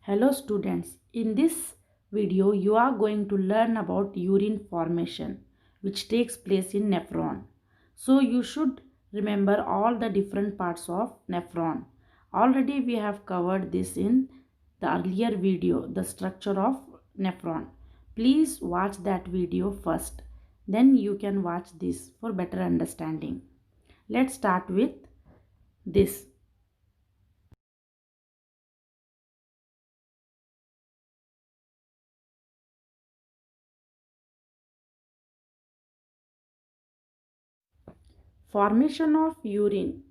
Hello students, in this video you are going to learn about urine formation which takes place in nephron. So you should remember all the different parts of nephron. Already we have covered this in the earlier video, the structure of nephron. Please watch that video first, then you can watch this for better understanding. Let's start with this. Formation of urine,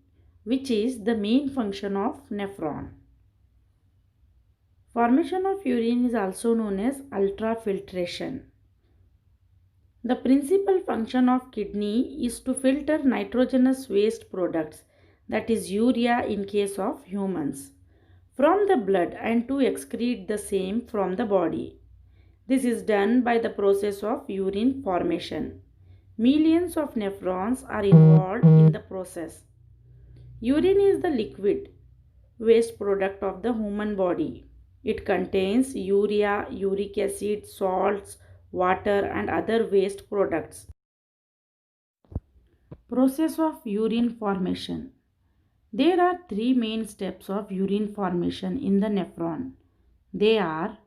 which is the main function of nephron. Formation of urine is also known as ultrafiltration. The principal function of kidney is to filter nitrogenous waste products, that is urea in case of humans, from the blood and to excrete the same from the body. This is done by the process of urine formation. Millions of nephrons are involved in the process. Urine is the liquid waste product of the human body. It contains urea, uric acid, salts, water and other waste products. Process of urine formation. There are three main steps of urine formation in the nephron. They are: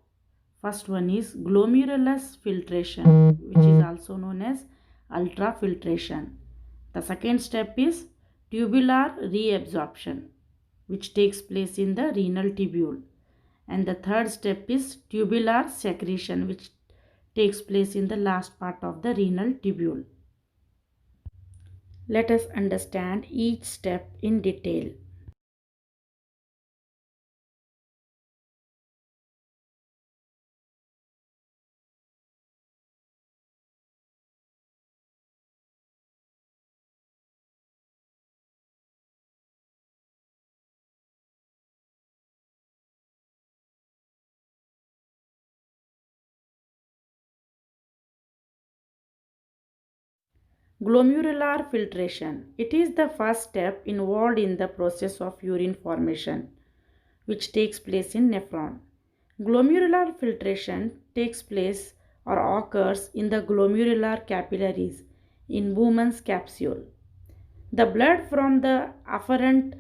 first one is glomerulus filtration, which is also known as ultrafiltration. The second step is tubular reabsorption, which takes place in the renal tubule. And the third step is tubular secretion, which takes place in the last part of the renal tubule. Let us understand each step in detail. Glomerular filtration. It is the first step involved in the process of urine formation, which takes place in nephron. Glomerular filtration takes place or occurs in the glomerular capillaries in Bowman's capsule. The blood from the afferent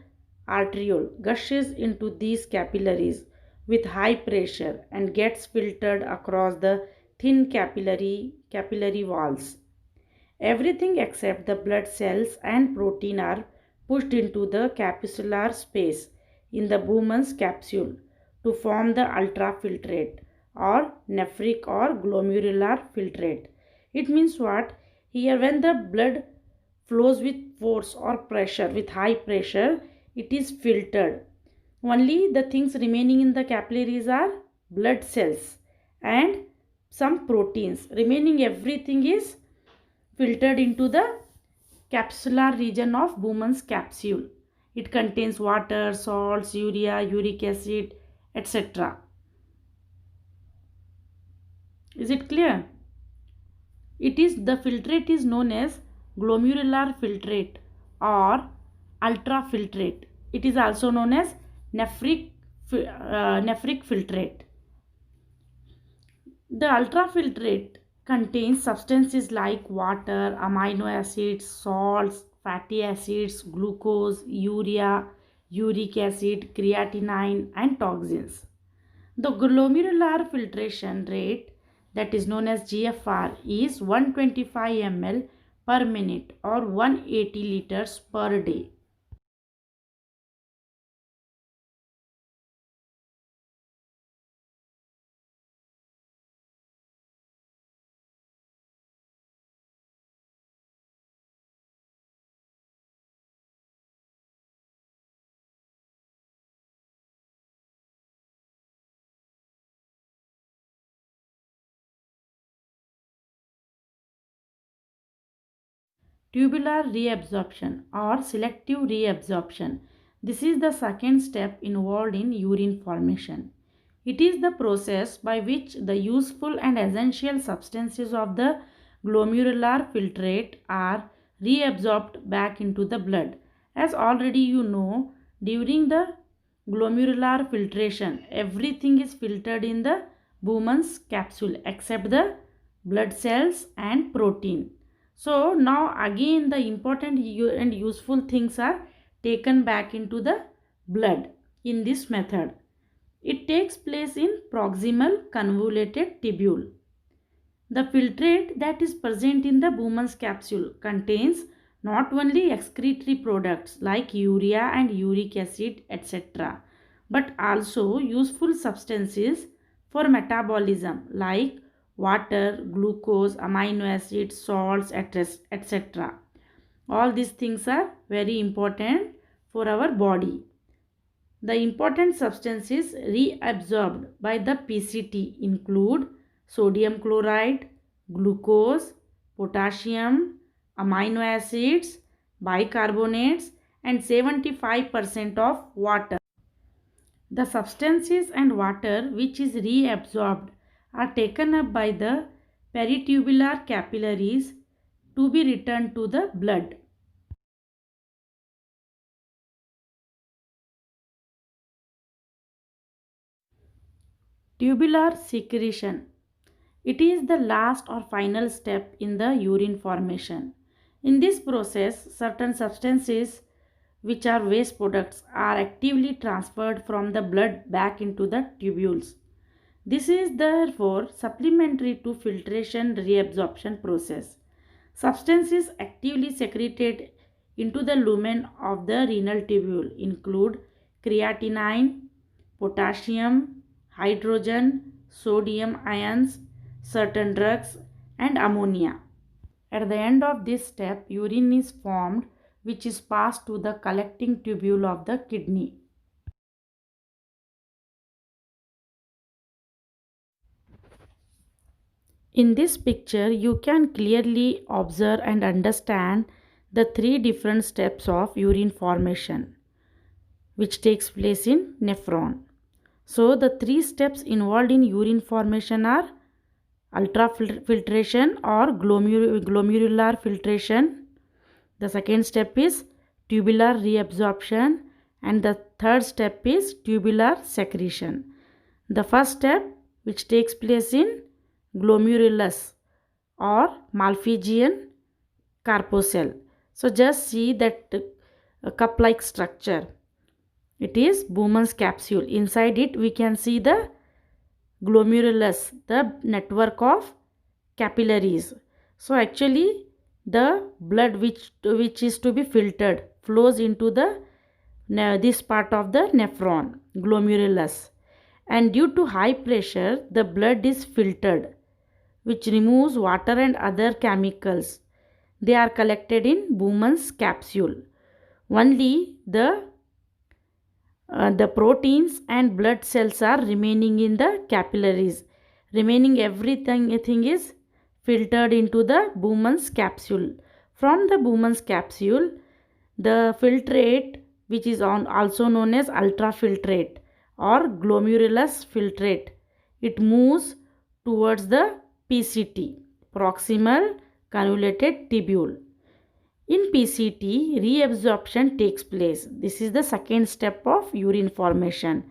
arteriole gushes into these capillaries with high pressure and gets filtered across the thin capillary walls. Everything except the blood cells and protein are pushed into the capsular space in the Bowman's capsule to form the ultrafiltrate or nephric or glomerular filtrate. It means what? Here when the blood flows with force or pressure, with high pressure, it is filtered. Only the things remaining in the capillaries are blood cells and some proteins. Remaining everything is filtered into the capsular region of Bowman's capsule. It contains water, salts, urea, uric acid, etc. Is it clear? The filtrate is known as glomerular filtrate or ultrafiltrate. It is also known as nephric filtrate. The ultrafiltrate contains substances like water, amino acids, salts, fatty acids, glucose, urea, uric acid, creatinine, and toxins. The glomerular filtration rate, that is known as GFR, is 125 ml per minute or 180 liters per day. Tubular reabsorption or selective reabsorption. This is the second step involved in urine formation. It is the process by which the useful and essential substances of the glomerular filtrate are reabsorbed back into the blood. As already you know, during the glomerular filtration. Everything is filtered in the Bowman's capsule except the blood cells and protein. So now again the important and useful things are taken back into the blood in this method. It takes place in proximal convoluted tubule. The filtrate that is present in the Bowman's capsule contains not only excretory products like urea and uric acid, etc., but also useful substances for metabolism like water, glucose, amino acids, salts, etc. All these things are very important for our body. The important substances reabsorbed by the PCT include sodium chloride, glucose, potassium, amino acids, bicarbonates, and 75% of water. The substances and water which is reabsorbed are taken up by the peritubular capillaries to be returned to the blood. Tubular secretion. It is the last or final step in the urine formation. In this process, certain substances which are waste products are actively transferred from the blood back into the tubules. This is therefore supplementary to filtration reabsorption process. Substances actively secreted into the lumen of the renal tubule include creatinine, potassium, hydrogen, sodium ions, certain drugs, and ammonia. At the end of this step, urine is formed which is passed to the collecting tubule of the kidney. In this picture, you can clearly observe and understand the three different steps of urine formation which takes place in nephron. So, the three steps involved in urine formation are ultrafiltration or glomerular filtration. The second step is tubular reabsorption, and the third step is tubular secretion. The first step, which takes place in glomerulus or Malpighian corpuscle. So just see that cup-like structure. It is Bowman's capsule. Inside it we can see the glomerulus, the network of capillaries. So actually the blood which is to be filtered flows into the this part of the nephron, glomerulus, and due to high pressure the blood is filtered, which removes water and other chemicals. They are collected in Bowman's capsule. Only the proteins and blood cells are remaining in the capillaries. Remaining everything is filtered into the Bowman's capsule. From the Bowman's capsule, the filtrate, which is also known as ultrafiltrate or glomerulus filtrate, it moves towards the PCT, proximal convoluted tubule. In PCT, reabsorption takes place. This is the second step of urine formation.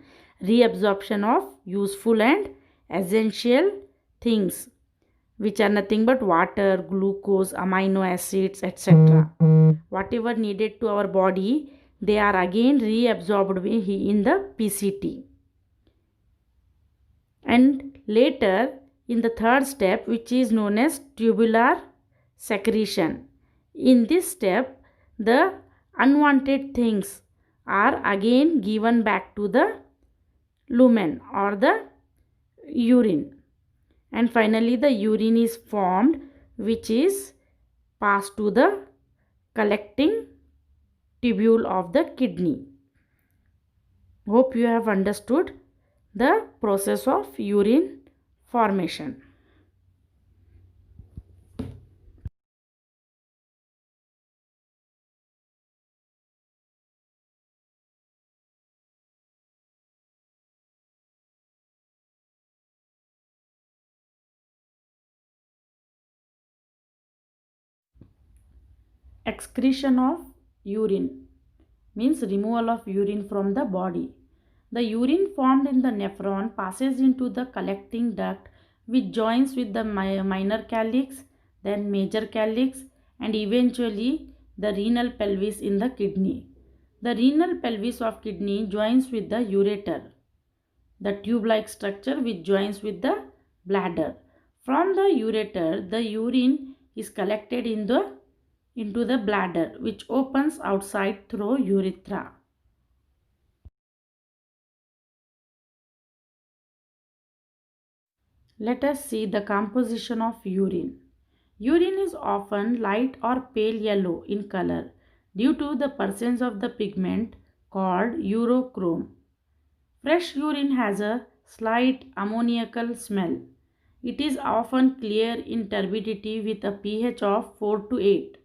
Reabsorption of useful and essential things, which are nothing but water, glucose, amino acids, etc. Whatever needed to our body, they are again reabsorbed in the PCT. And later, in the third step, which is known as tubular secretion. In this step, the unwanted things are again given back to the lumen or the urine. And finally, the urine is formed, which is passed to the collecting tubule of the kidney. Hope you have understood the process of urine formation. Excretion of urine means removal of urine from the body. The urine formed in the nephron passes into the collecting duct which joins with the minor calyx, then major calyx, and eventually the renal pelvis in the kidney. The renal pelvis of kidney joins with the ureter, the tube-like structure which joins with the bladder. From the ureter, the urine is collected into the bladder which opens outside through urethra. Let us see the composition of urine. Urine is often light or pale yellow in color due to the presence of the pigment called urochrome. Fresh urine has a slight ammoniacal smell. It is often clear in turbidity with a pH of 4 to 8.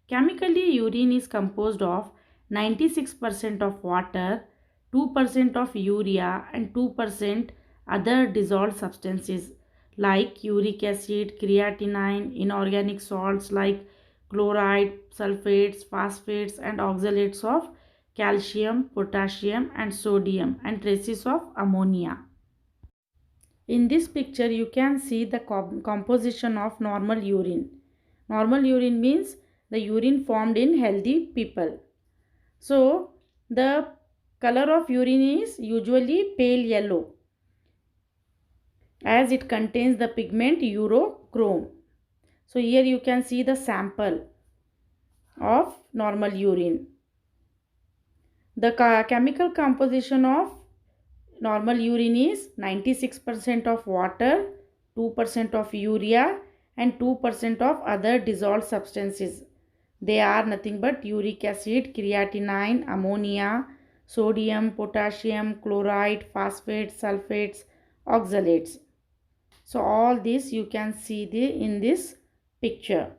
Chemically, urine is composed of 96% of water, 2% of urea, and 2% other dissolved substances like uric acid, creatinine, inorganic salts like chloride, sulfates, phosphates, and oxalates of calcium, potassium, and sodium, and traces of ammonia. In this picture, you can see the composition of normal urine. Normal urine means the urine formed in healthy people. So, the color of urine is usually pale yellow as it contains the pigment urochrome. So, here you can see the sample of normal urine. The chemical composition of normal urine is 96% of water, 2% of urea, and 2% of other dissolved substances. They are nothing but uric acid, creatinine, ammonia, sodium, potassium, chloride, phosphates, sulfates, oxalates. So all this you can see in this picture.